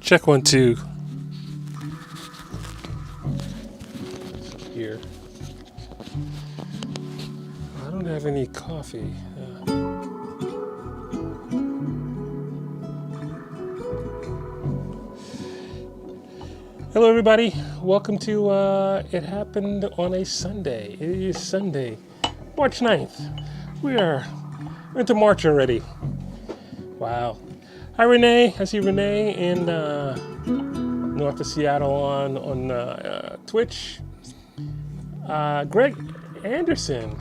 Check 1 2. Here. I don't have any coffee. Hello, everybody. Welcome to It Happened on a Sunday. It is Sunday, March 9th. We are into March already. Wow. Hi, Renee. I see Renee in north of Seattle on Twitch. Greg Anderson.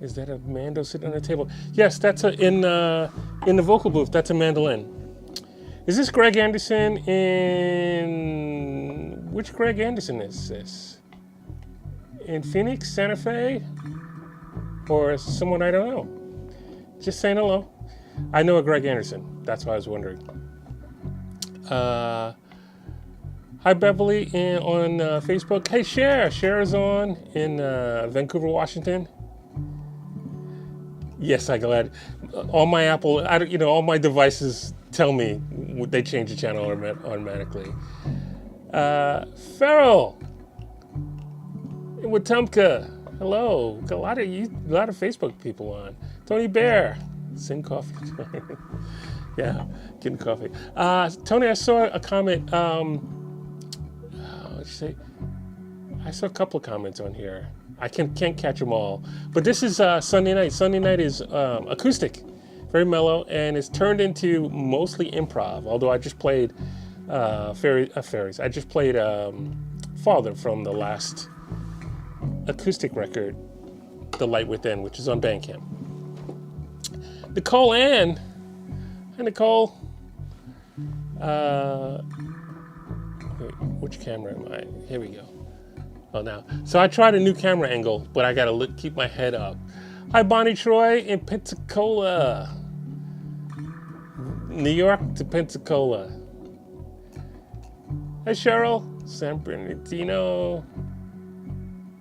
Is that a mando sitting on the table? Yes, that's in the vocal booth. That's a mandolin. Is this Greg Anderson in which Greg Anderson is this? In Phoenix, Santa Fe, or someone I don't know? Just saying hello. I know a Greg Anderson. That's why I was wondering. Hi, Beverly on Facebook. Hey, Cher. Cher is on in Vancouver, Washington. Yes, I'm glad. On my Apple, all my devices tell me they change the channel automatically. Farrell in Wetumpka. Hello. Got a lot of Facebook people on. Tony Bear. Sing coffee. Yeah, getting coffee. Tony, I saw a comment. What'd you say? I saw a couple of comments on here. I can't catch them all. But this is Sunday night. Sunday night is acoustic, very mellow, and it's turned into mostly improv. Although I just played fairies. I just played Father from the last acoustic record, The Light Within, which is on Bandcamp. Nicole Ann. Hi, Nicole. Wait, which camera am I? Here we go. Oh, now. So I tried a new camera angle, but I got to keep my head up. Hi, Bonnie Troy in Pensacola. New York to Pensacola. Hi, Cheryl. San Bernardino.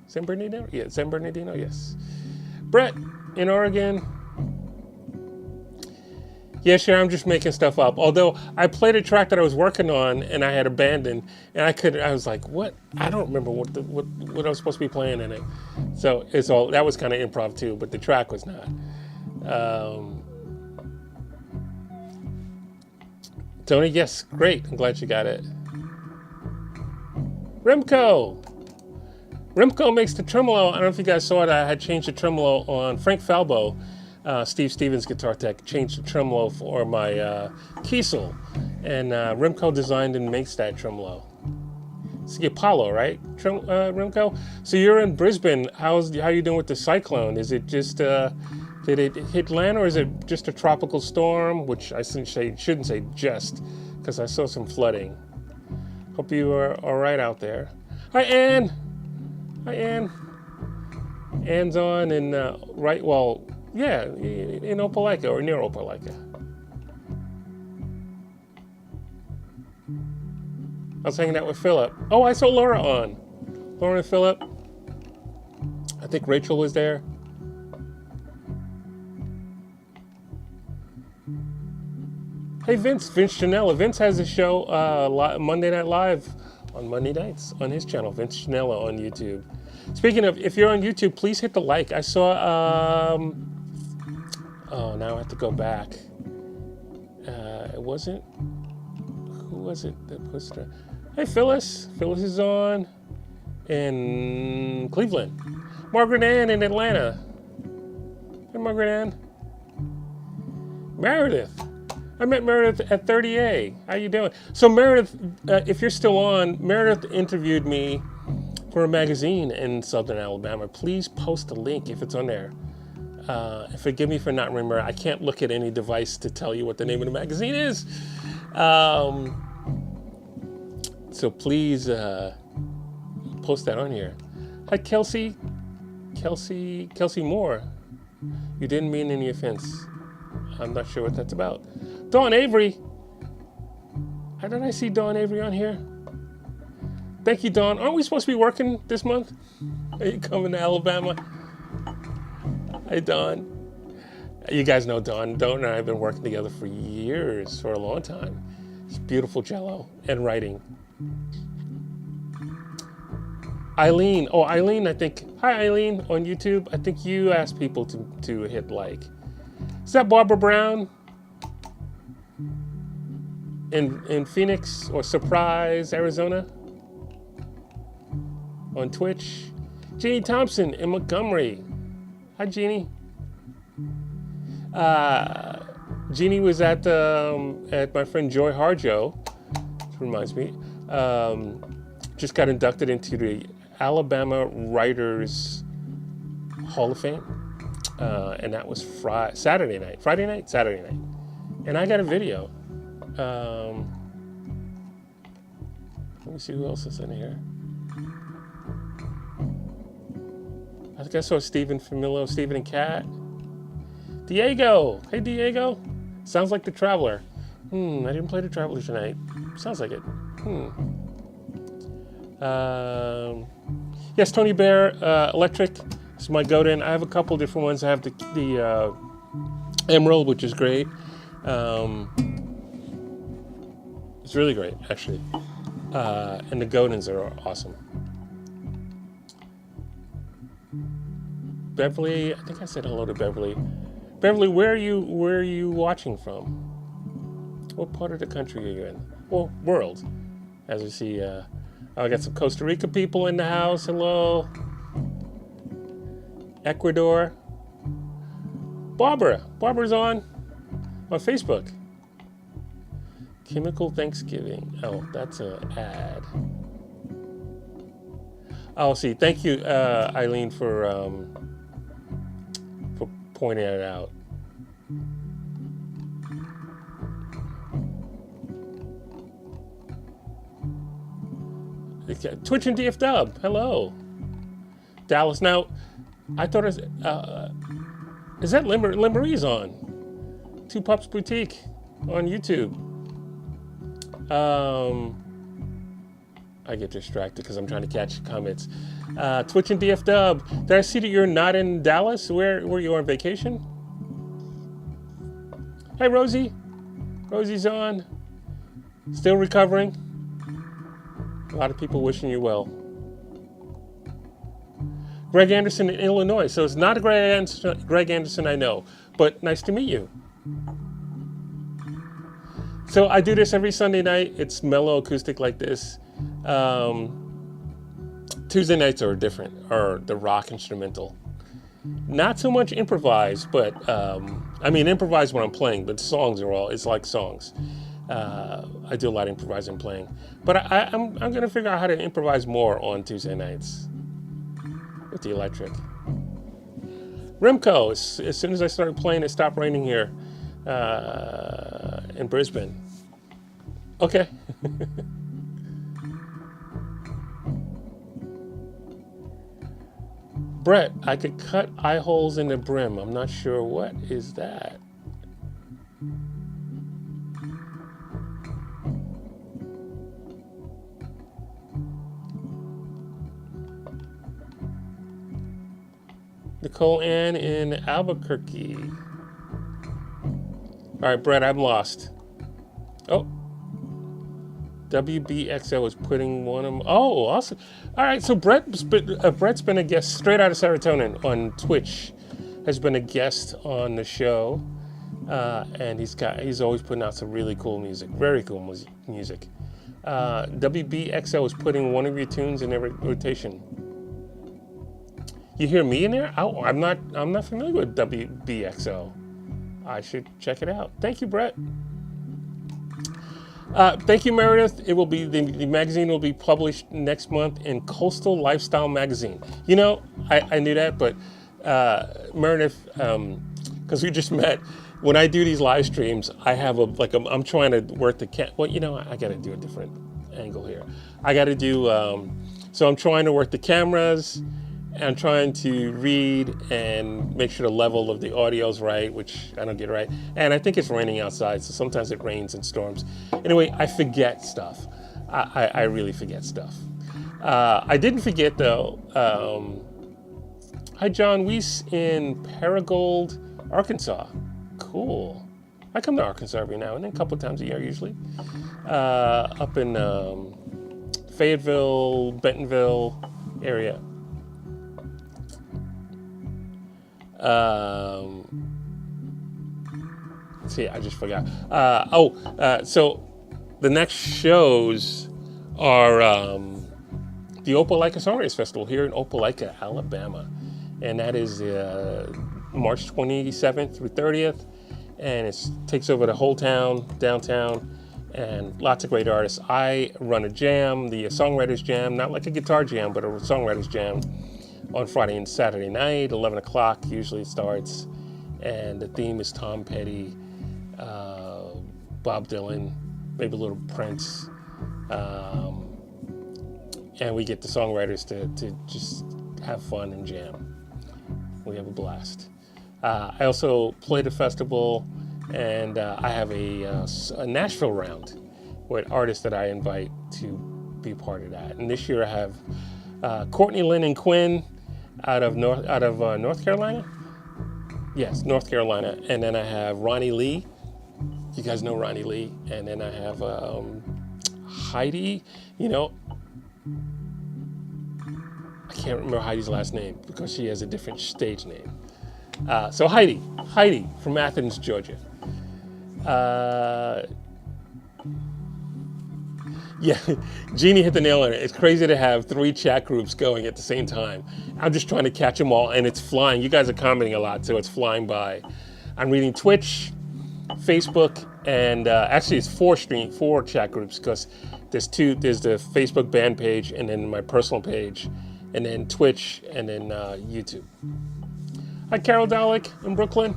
San Bernardino? Yeah, San Bernardino, yes. Brett in Oregon. Yeah, sure, I'm just making stuff up. Although I played a track that I was working on and I had abandoned, and I was like, what? I don't remember what I was supposed to be playing in it. So that was kind of improv too, but the track was not. Tony, yes, great. I'm glad you got it. Remco makes the tremolo. I don't know if you guys saw it. I had changed the tremolo on Frank Falbo. Steve Stevens Guitar Tech changed the tremolo for my Kiesel, and Remco designed and makes that tremolo. It's the Apollo, right, Remco? So you're in Brisbane. How you doing with the cyclone? Is it just did it hit land, or is it just a tropical storm? Which I shouldn't say just, because I saw some flooding. Hope you are all right out there. Hi, Ann. Hi, Ann. Ann's on in right. Well. Yeah, in Opelika or near Opelika. I was hanging out with Philip. Oh, I saw Laura on. Laura and Philip. I think Rachel was there. Hey, Vince Janella. Vince has a show Monday Night Live on Monday nights on his channel, Vince Janella on YouTube. Speaking of, if you're on YouTube, please hit the like. I saw... Oh, now I have to go back. It wasn't. Who was it that posted? Hey, Phyllis. Phyllis is on in Cleveland. Margaret Ann in Atlanta. Hey, Margaret Ann. Meredith. I met Meredith at 30A. How you doing? So Meredith, if you're still on, Meredith interviewed me for a magazine in Southern Alabama. Please post a link if it's on there. Forgive me for not remembering. I can't look at any device to tell you what the name of the magazine is. So please post that on here. Hi, Kelsey Moore. You didn't mean any offense. I'm not sure what that's about. Dawn Avery. Did I see Dawn Avery on here? Thank you, Dawn. Aren't we supposed to be working this month? Are you coming to Alabama? Hey, Dawn. You guys know Dawn. Dawn and I have been working together for years, for a long time. It's beautiful cello and writing. Eileen. Oh, Eileen, I think. Hi, Eileen, on YouTube. I think you asked people to hit like. Is that Barbara Brown in Phoenix or Surprise, Arizona? On Twitch. Jeannie Thompson in Montgomery. Hi, Jeannie. Jeannie was at my friend Joy Harjo, which reminds me, just got inducted into the Alabama Writers Hall of Fame, and that was Saturday night, and I got a video. Let me see who else is in here. I think I saw Stephen Famillo, Stephen and Kat. Diego, hey Diego. Sounds like the Traveler. I didn't play the Traveler tonight. Sounds like it. Yes, Tony Bear, Electric. This is my go-to. I have a couple different ones. I have the Emerald, which is great. It's really great, actually. And the Godins are awesome. Beverly, I think I said hello to Beverly. Beverly, where are you watching from? What part of the country are you in? Well, world. As we see, I got some Costa Rica people in the house. Hello. Ecuador. Barbara's on Facebook. Chemical Thanksgiving. Oh, that's an ad. Oh, see. Thank you, Eileen, for pointing it out. Twitch and DF Dub. Hello. Dallas. Now, I thought is that Limberie's on? Two Pups Boutique on YouTube. I get distracted because I'm trying to catch comments. Twitch and DF Dub. Did I see that you're not in Dallas? Where were you on vacation? Hey, Rosie. Rosie's on. Still recovering. A lot of people wishing you well. Greg Anderson in Illinois. So it's not a Greg Anderson I know, but nice to meet you. So I do this every Sunday night. It's mellow acoustic like this. Tuesday nights are different, or the rock instrumental. Not so much improvised, but I mean improvised when I'm playing, but the songs are all, it's like songs. I do a lot of improvising playing, but I'm gonna figure out how to improvise more on Tuesday nights with the electric. Remco, as soon as I started playing, it stopped raining here in Brisbane. Okay. Brett, I could cut eye holes in the brim. I'm not sure what is that. Nicole Ann in Albuquerque. All right, Brett, I'm lost. Oh. WBXO is putting one of them. Oh, awesome. All right, so Brett's been a guest straight out of Serotonin on Twitch. Has been a guest on the show. And he's always putting out some really cool music. Very cool music. WBXO is putting one of your tunes in every rotation. You hear me in there? Oh, I'm not familiar with WBXO. I should check it out. Thank you, Brett. Thank you, Meredith. It will be the magazine will be published next month in Coastal Lifestyle Magazine. You know, I knew that, but Meredith, because we just met. When I do these live streams, I have I'm trying to work the well, you know, I got to do a different angle here. I got to do so I'm trying to work the cameras. I'm trying to read and make sure the level of the audio is right, which I don't get right. And I think it's raining outside, so sometimes it rains and storms. Anyway, I forget stuff. I really forget stuff. I didn't forget, though, Hi, John Weiss in Paragould, Arkansas. Cool. I come to Arkansas every now and then, a couple of times a year usually. Up in Fayetteville, Bentonville area. Let's see, I just forgot. So the next shows are the Opelika Songwriters Festival here in Opelika, Alabama. And that is March 27th through 30th. And it takes over the whole town, downtown, and lots of great artists. I run a jam, the Songwriters Jam, not like a guitar jam, but a Songwriters Jam on Friday and Saturday night, 11 o'clock usually it starts. And the theme is Tom Petty, Bob Dylan, maybe a little Prince. And we get the songwriters to just have fun and jam. We have a blast. I also play the festival, and I have a Nashville round with artists that I invite to be part of that. And this year I have Courtney Lynn and Quinn out of North Carolina. Yes, North Carolina. And then I have Ronnie Lee. You guys know Ronnie Lee. And then I have Heidi. I can't remember Heidi's last name because she has a different stage name. So Heidi from Athens, Georgia. Yeah, Jeannie hit the nail on it. It's crazy to have 3 chat groups going at the same time. I'm just trying to catch them all, and it's flying. You guys are commenting a lot, so it's flying by. I'm reading Twitch, Facebook, and actually it's 4 chat groups because there's the Facebook band page, and then my personal page, and then Twitch, and then YouTube. Hi, Carol Dalek in Brooklyn.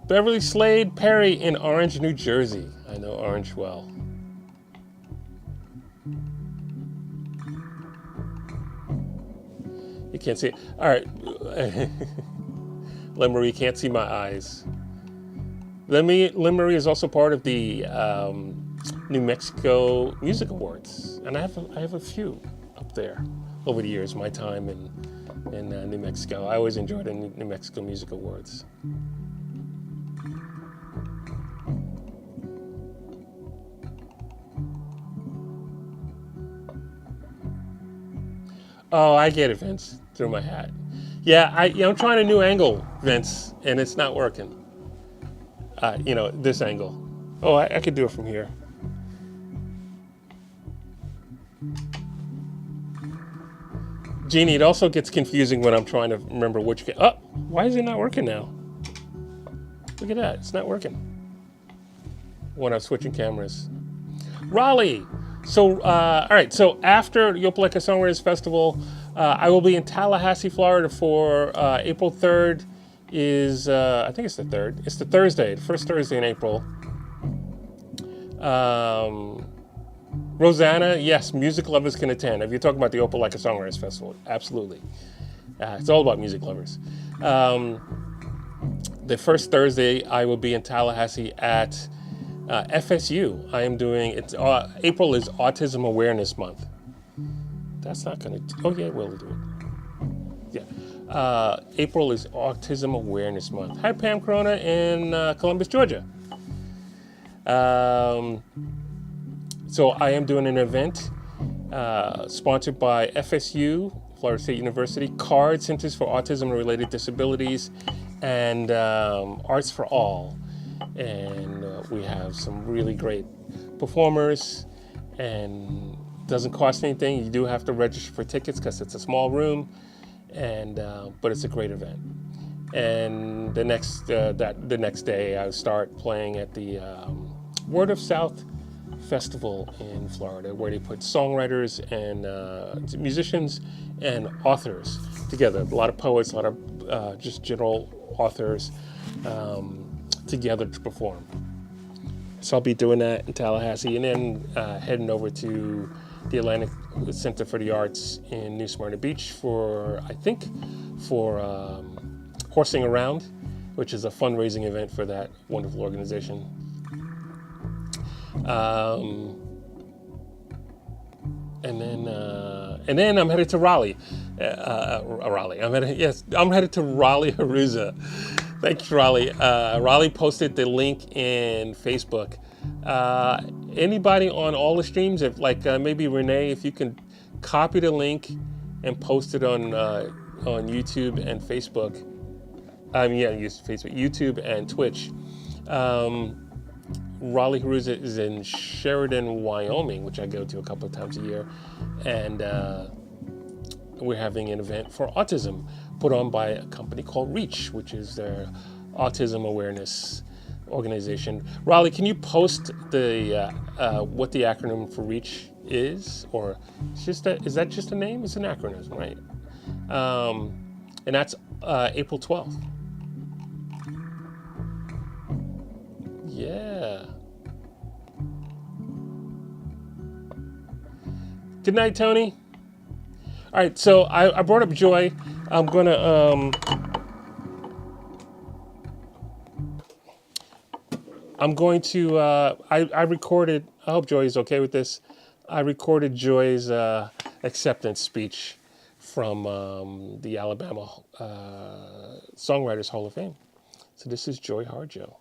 Beverly Slade Perry in Orange, New Jersey. I know Orange well. You can't see it. All right. Lynn Marie can't see my eyes. Lynn Marie is also part of the New Mexico Music Awards, and I have a few up there over the years. My time in New Mexico, I always enjoyed the New Mexico Music Awards. Oh, I get it, Vince, through my hat. Yeah, I'm trying a new angle, Vince, and it's not working. This angle. Oh, I could do it from here. Jeannie, it also gets confusing when I'm trying to remember which. Oh, why is it not working now? Look at that, it's not working when I'm switching cameras. Raleigh. So, all right. So after the Opelika Songwriters Festival, I will be in Tallahassee, Florida for April 3rd. I think it's the 3rd. It's the Thursday, the first Thursday in April. Rosanna, yes, music lovers can attend. If you're talking about the Opelika Songwriters Festival, absolutely. It's all about music lovers. The first Thursday, I will be in Tallahassee at FSU. I am doing April is Autism Awareness Month. That's not gonna. Oh yeah, we'll do it. Yeah, April is Autism Awareness Month. Hi, Pam Corona in Columbus, Georgia. So I am doing an event sponsored by FSU, Florida State University, CARD, Centers for Autism and Related Disabilities, and Arts for All. And we have some really great performers, and doesn't cost anything. You do have to register for tickets because it's a small room, and but it's a great event. And the next day, I start playing at the Word of South Festival in Florida, where they put songwriters and musicians and authors together. A lot of poets, a lot of just general authors together to perform. So I'll be doing that in Tallahassee, and then heading over to the Atlantic Center for the Arts in New Smyrna Beach for Horsing Around, which is a fundraising event for that wonderful organization. And then I'm headed to Raleigh. Raleigh. I'm headed to Raleigh, Haruza. Thanks, Raleigh. Raleigh posted the link in Facebook. Anybody on all the streams, if maybe Renee, if you can copy the link and post it on YouTube and Facebook. Use Facebook, YouTube, and Twitch. Raleigh Haruza is in Sheridan, Wyoming, which I go to a couple of times a year, and we're having an event for autism put on by a company called Reach, which is their autism awareness organization. Raleigh, can you post the what the acronym for Reach is, or is that just a name? It's an acronym, right? And that's April 12th. Yeah. Good night, Tony. All right, so I brought up Joy. I'm gonna I recorded. I hope Joy is okay with this. I recorded Joy's acceptance speech from the Alabama Songwriters Hall of Fame. So this is Joy Harjo.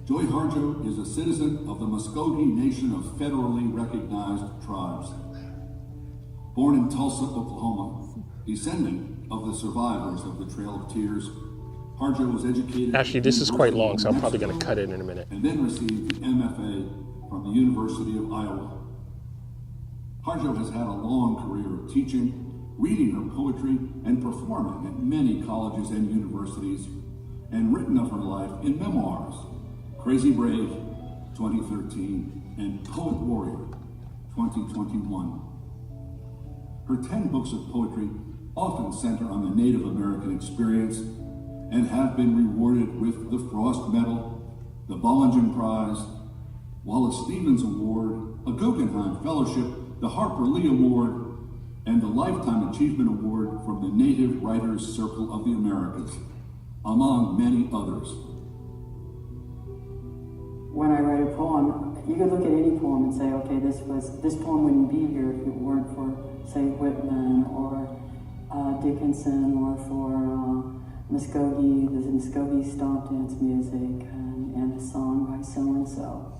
Joy Harjo is a citizen of the Muskogee Nation of federally recognized tribes. Born in Tulsa, Oklahoma, descendant of the survivors of the Trail of Tears, Harjo was educated. Actually, this is quite long, so I'm probably going to cut it in a minute. And then received the MFA from the University of Iowa. Harjo has had a long career of teaching, reading her poetry, and performing at many colleges and universities, and written of her life in memoirs, Crazy Brave, 2013, and Poet Warrior, 2021. Her 10 books of poetry often center on the Native American experience and have been rewarded with the Frost Medal, the Bollingen Prize, Wallace Stevens Award, a Guggenheim Fellowship, the Harper Lee Award, and the Lifetime Achievement Award from the Native Writers Circle of the Americas, among many others. When I write a poem, you could look at any poem and say, okay, this poem wouldn't be here if it weren't for, say, Whitman or Dickinson, or for Muskogee, the Muskogee stomp dance music, and a song by so-and-so.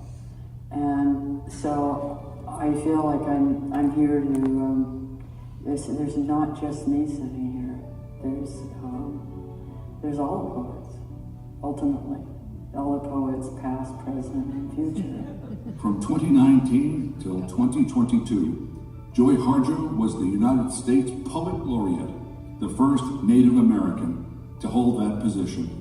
And so I feel like I'm here to, there's not just me sitting here. There's all the poets, ultimately. All the poets, past, present, and future. From 2019 till 2022, Joy Harjo was the United States Poet Laureate, the first Native American to hold that position.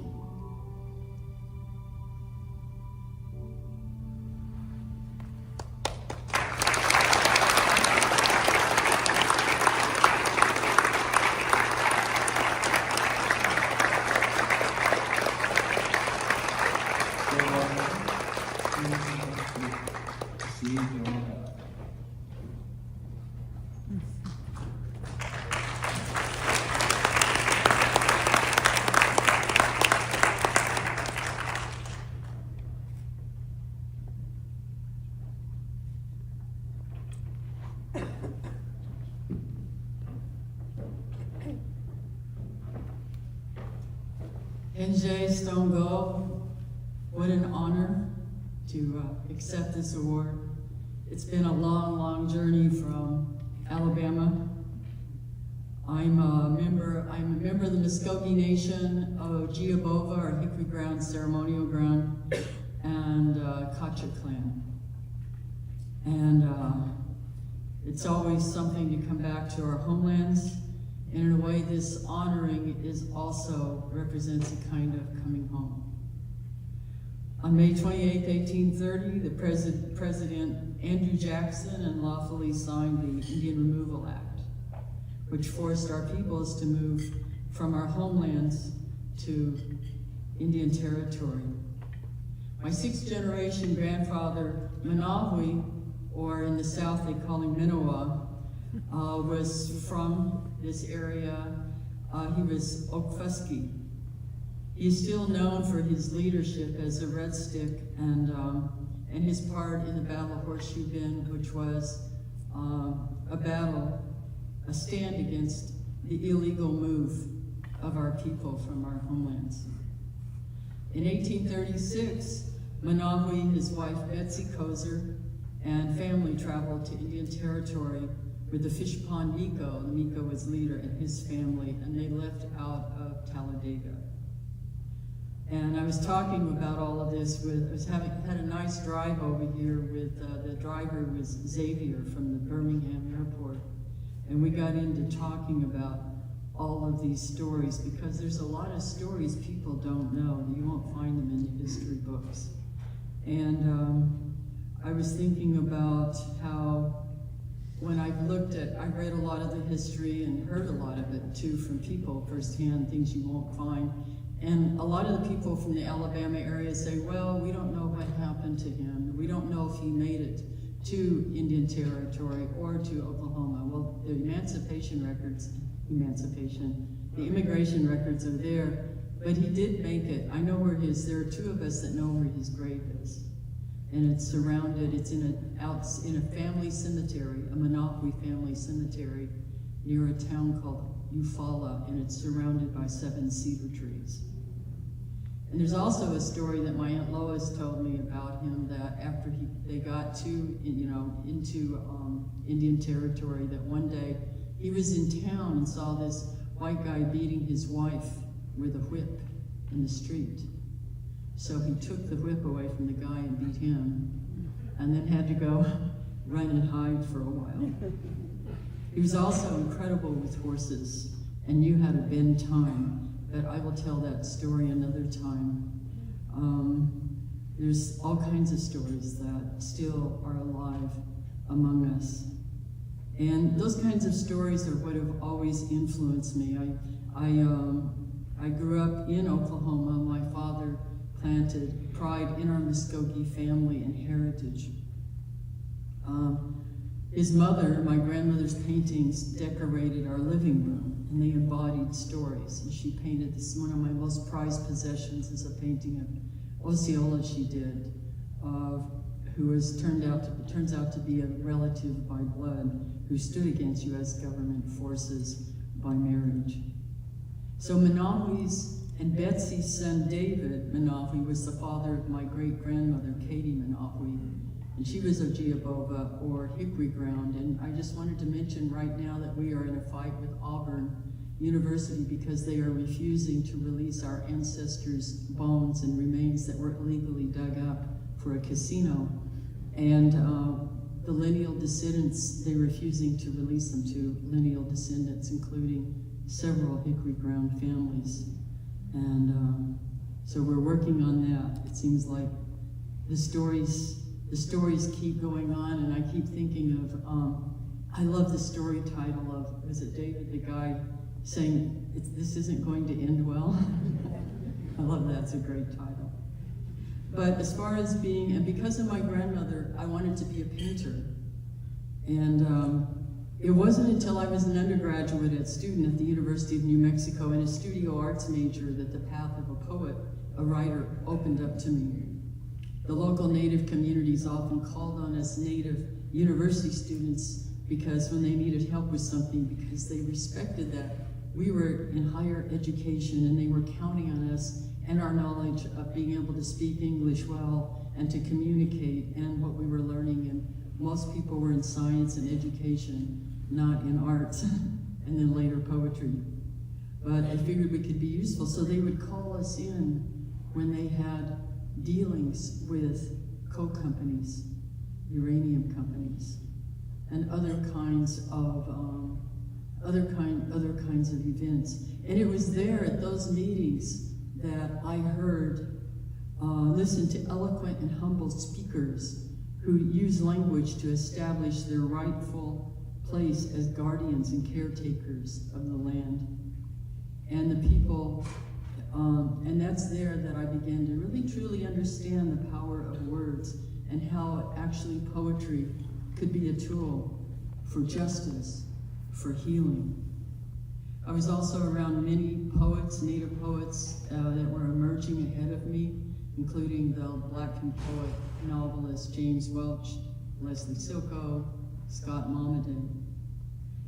NJ Stoneville, what an honor to accept this award. It's been a long, long journey from Alabama. I'm a member of the Muskogee Nation, Ogeabova, or Hickory Ground, ceremonial ground, and Kacha clan. And it's always something to come back to our homelands. And in a way, this honoring also represents a kind of coming home. On May 28, 1830, the President Andrew Jackson unlawfully signed the Indian Removal Act, which forced our peoples to move from our homelands to Indian territory. My sixth generation grandfather, Manawi, or in the South they call him Minowa, was from this area. He was Okfuski. He's still known for his leadership as a Red Stick and his part in the Battle of Horseshoe Bend, which was a stand against the illegal move of our people from our homelands. In 1836, Manawi, his wife Betsy Kozer, and family traveled to Indian Territory with the fish pond Miko. Miko was leader, and his family, and they left out of Talladega. And I was talking about all of this had a nice drive over here with, the driver was Xavier from the Birmingham airport. And we got into talking about all of these stories because there's a lot of stories people don't know. You won't find them in the history books. And I was thinking about how when I read a lot of the history and heard a lot of it too from people firsthand, things you won't find. And a lot of the people from the Alabama area say, well, we don't know what happened to him. We don't know if he made it to Indian Territory or to Oklahoma. Well, the the immigration records are there, but he did make it. I know where there are two of us that know where his grave is. And it's surrounded, it's in a family cemetery, a Monopoly family cemetery near a town called Eufaula, and it's surrounded by 7 cedar trees. And there's also a story that my Aunt Lois told me about him, that after they got into Indian Territory, that one day he was in town and saw this white guy beating his wife with a whip in the street. So he took the whip away from the guy and beat him, and then had to go run and hide for a while. He was also incredible with horses and knew how to bend time. But I will tell that story another time. There's all kinds of stories that still are alive among us. And those kinds of stories are what have always influenced me. I grew up in Oklahoma. My father planted pride in our Muskogee family and heritage. His mother, my grandmother's paintings, decorated our living room, and they embodied stories. And she painted this, one of my most prized possessions is a painting of Osceola she did, who turns out to be a relative by blood, who stood against U.S. government forces by marriage. So Manawi's and Betsy's son David Manawi was the father of my great-grandmother Katie Manawi, and she was a Giabova, or hickory ground. And I just wanted to mention right now that we are in a fight with Auburn University because they are refusing to release our ancestors' bones and remains that were illegally dug up for a casino. And the lineal descendants, they're refusing to release them to lineal descendants, including several hickory ground families. And so we're working on that. It seems like the stories keep going on, and I keep thinking of, I love the story title of, was it David, the guy saying, this isn't going to end well? I love that, it's a great title. But as far as being, and because of my grandmother, I wanted to be a painter. And it wasn't until I was an undergraduate student at the University of New Mexico in a studio arts major that the path of a poet, a writer, opened up to me. The local Native communities often called on us Native university students because when they needed help with something, because they respected that we were in higher education and they were counting on us and our knowledge of being able to speak English well and to communicate and what we were learning. And most people were in science and education, not in arts, and then later poetry. But I figured we could be useful, so they would call us in when they had dealings with coke companies, uranium companies, and other kinds of events. And it was there at those meetings that I listened to eloquent and humble speakers who use language to establish their rightful place as guardians and caretakers of the land. And the people, and that's there that I began to really truly understand the power of words and how actually poetry could be a tool for justice, for healing. I was also around many poets, native poets, that were emerging ahead of me, including the Black poet, novelist James Welch, Leslie Silko, Scott Momadan.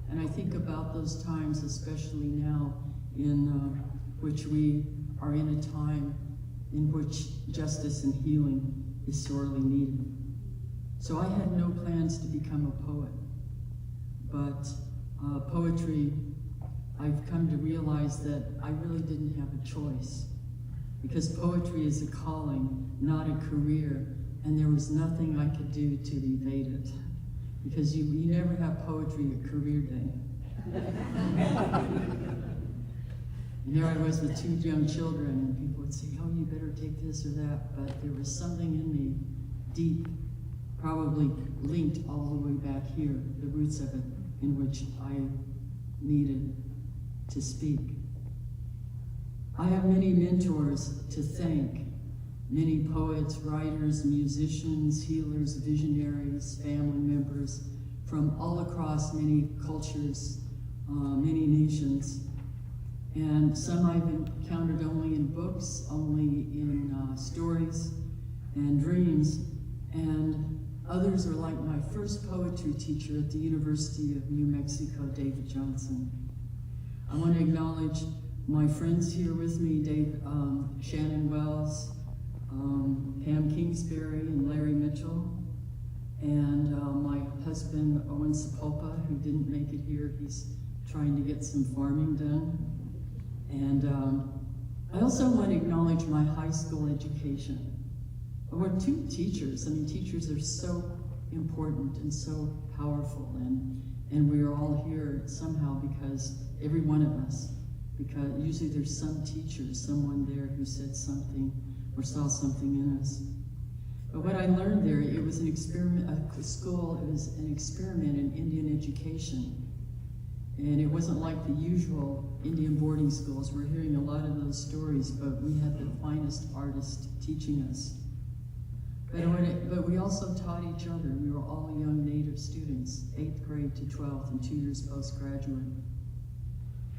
And I think about those times, especially now, in which we are in a time in which justice and healing is sorely needed. So I had no plans to become a poet, but poetry, I've come to realize that I really didn't have a choice, because poetry is a calling, not a career, and there was nothing I could do to evade it, because you never have poetry at career day. And here I was with 2 young children, and people would say, oh, you better take this or that, but there was something in me, deep, probably linked all the way back here, the roots of it, in which I needed to speak. I have many mentors to thank, many poets, writers, musicians, healers, visionaries, family members from all across many cultures, many nations. And some I've encountered only in books, only in stories and dreams, and others are like my first poetry teacher at the University of New Mexico, David Johnson. I want to acknowledge my friends here with me, Shannon Wells, Pam Kingsbury, and Larry Mitchell, and my husband, Owen Sepulpa, who didn't make it here. He's trying to get some farming done. And I also want to acknowledge my high school education. Or 2 teachers. I mean, teachers are so important and so powerful, and we're all here somehow because every one of us, because usually there's some teacher, someone there who said something or saw something in us. But what I learned there, it was an experiment, a school, it was an experiment in Indian education. And it wasn't like the usual Indian boarding schools. We're hearing a lot of those stories, but we had the finest artists teaching us. But we also taught each other. We were all young Native students, 8th grade to 12th, and 2 years postgraduate.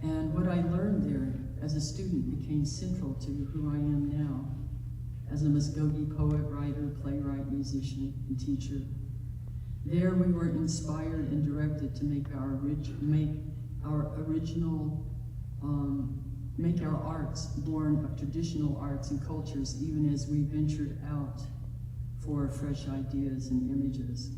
And what I learned there as a student became central to who I am now, as a Muskogee poet, writer, playwright, musician, and teacher. There we were inspired and directed to make our arts born of traditional arts and cultures, even as we ventured out for fresh ideas and images.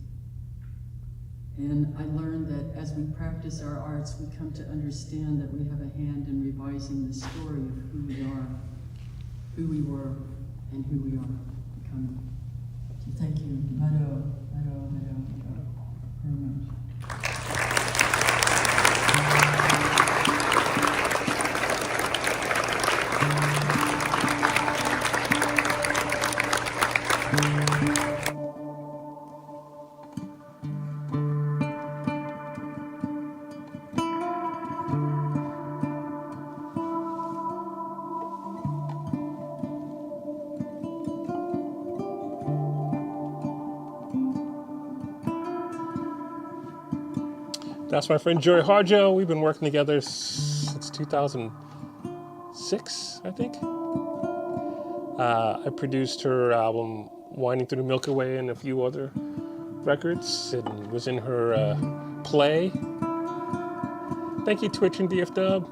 And I learned that as we practice our arts, we come to understand that we have a hand in revising the story of who we are, who we were, and who we are becoming. So thank you. Harjo, Harjo, Harjo, Harjo, very much. That's my friend Joy Harjo. We've been working together since 2006, I think. I produced her album Winding Through the Milky Way and a few other records, and was in her play. Thank you, Twitch and DFW.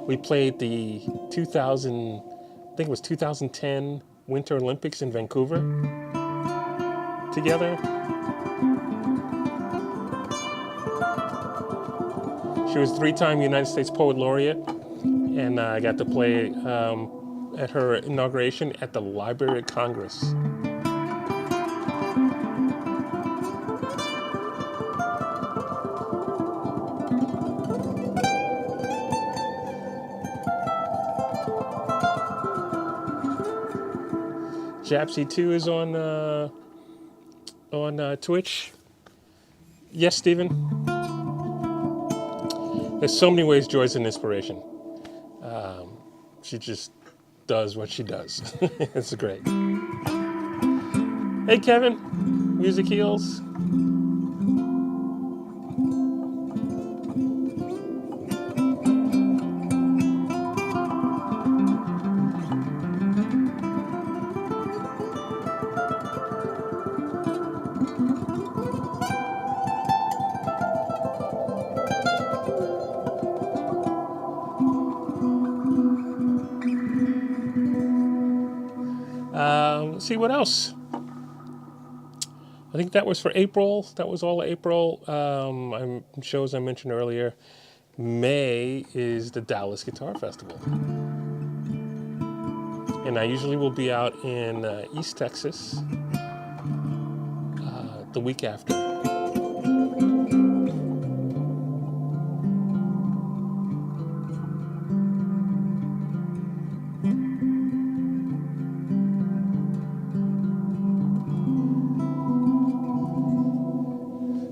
We played the 2010 Winter Olympics in Vancouver together. She was 3-time United States Poet Laureate, and I got to play at her inauguration at the Library of Congress. Japsy2 is on Twitch. Yes, Stephen? There's so many ways Joy's an inspiration. She just does what she does. It's great. Hey, Kevin. Music Heals. let's see what else. I think that was for April. That was all April. Shows I mentioned earlier. May is the Dallas Guitar Festival. And I usually will be out in East Texas the week after.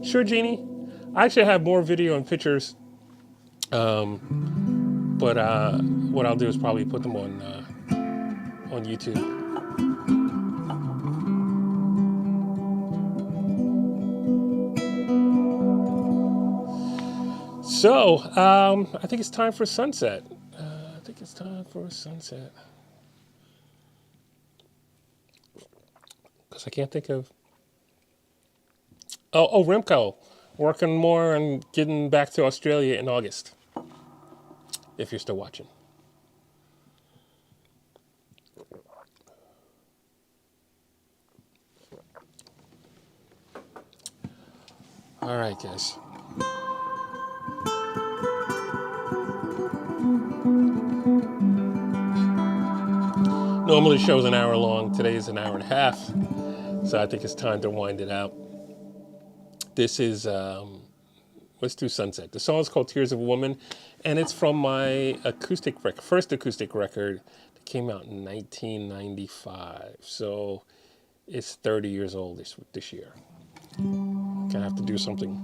Sure, Jeannie. I actually have more video and pictures, but what I'll do is probably put them on YouTube. So I think it's time for sunset. Because I can't think of. Oh, Remco, working more on getting back to Australia in August, if you're still watching. All right, guys. Normally the show's an hour long. Today is an hour and a half, so I think it's time to wind it out. This is, let's do Sunset. The song is called Tears of a Woman, and it's from my first acoustic record that came out in 1995. So it's 30 years old this year. Gonna have to do something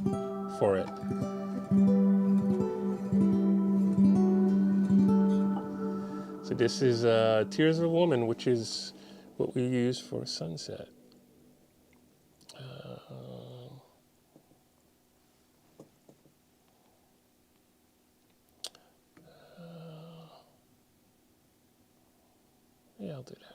for it. So this is Tears of a Woman, which is what we use for Sunset. Yeah, I'll do that.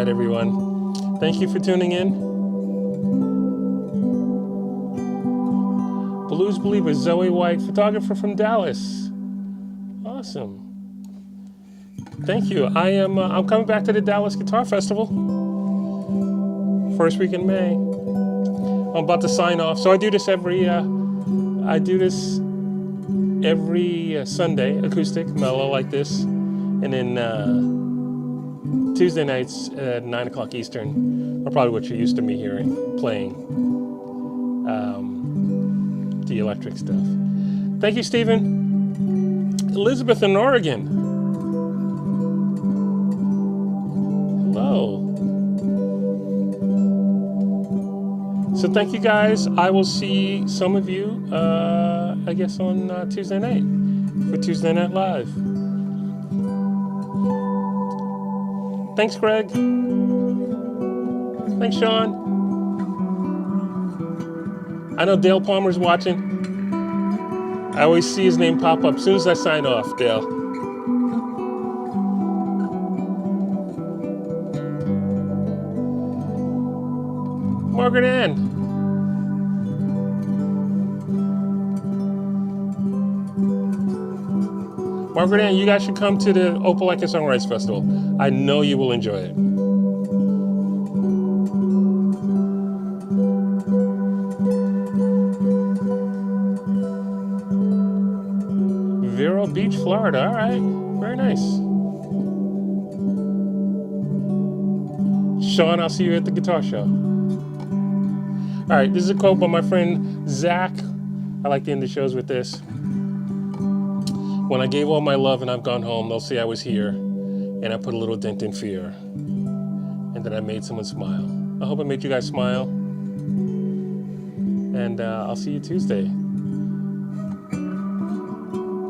right, everyone. Thank you for tuning in. Blues Believer, Zoe White, photographer from Dallas. Awesome. Thank you. I'm coming back to the Dallas Guitar Festival. First week in May. I'm about to sign off. So I do this every Sunday, acoustic, mellow like this. And then Tuesday nights at 9 o'clock Eastern are probably what you're used to me hearing, playing the electric stuff. Thank you, Stephen. Elizabeth in Oregon. Hello. So thank you guys. I will see some of you, I guess, on Tuesday night for Tuesday Night Live. Thanks, Greg. Thanks, Sean. I know Dale Palmer's watching. I always see his name pop up as soon as I sign off, Dale. Margaret Ann. Margaret Ann, you guys should come to the Opelika Songwriters Festival. I know you will enjoy it. Vero Beach, Florida. All right. Very nice. Sean, I'll see you at the guitar show. All right. This is a quote by my friend Zach. I like to end the shows with this. When I gave all my love and I've gone home, they'll say I was here and I put a little dent in fear and that I made someone smile. I hope I made you guys smile. And I'll see you Tuesday.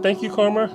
Thank you, Karma.